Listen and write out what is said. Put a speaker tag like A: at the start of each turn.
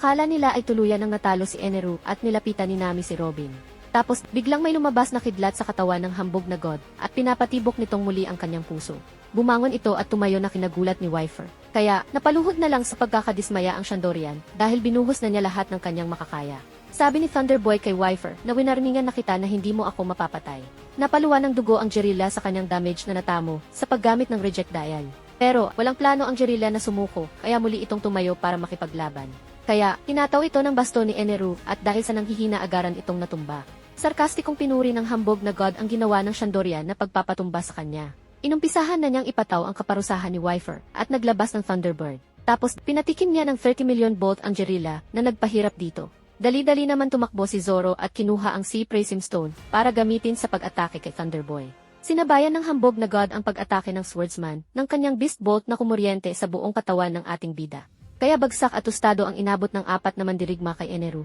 A: Akala nila ay tuluyan ng natalo si Eneru at nilapitan ni Nami si Robin. Tapos, biglang may lumabas na kidlat sa katawan ng hambog na god at pinapatibok nitong muli ang kanyang puso. Bumangon ito at tumayo na kinagulat ni Wyfer. Kaya, napaluhod na lang sa pagkakadismaya ang Shandorian dahil binuhos na niya lahat ng kanyang makakaya. Sabi ni Thunderboy kay Wyfer na winarningan na kita na hindi mo ako mapapatay. Napaluwa ng dugo ang Jirilla sa kanyang damage na natamo sa paggamit ng reject dial. Pero, walang plano ang Jirilla na sumuko kaya muli itong tumayo para makipaglaban. Kaya, tinataw ito ng baston ni Eneru at dahil sa nanghihina agaran itong natumba. Sarkastikong pinuri ng hambog na god ang ginawa ng Shandorian na pagpapatumba sa kanya. Inumpisahan na niyang ipataw ang kaparusahan ni Wyfer at naglabas ng Thunderbird. Tapos, pinatikim niya ng 30 million bolt ang Jirilla na nagpahirap dito. Dali-dali naman tumakbo si Zoro at kinuha ang Sea Praising Stone para gamitin sa pag-atake kay Thunderboy. Sinabayan ng hambog na god ang pag-atake ng Swordsman ng kanyang Beast Bolt na kumuryente sa buong katawan ng ating bida. Kaya bagsak at tostado ang inabot ng apat na mandirigma kay Eneru.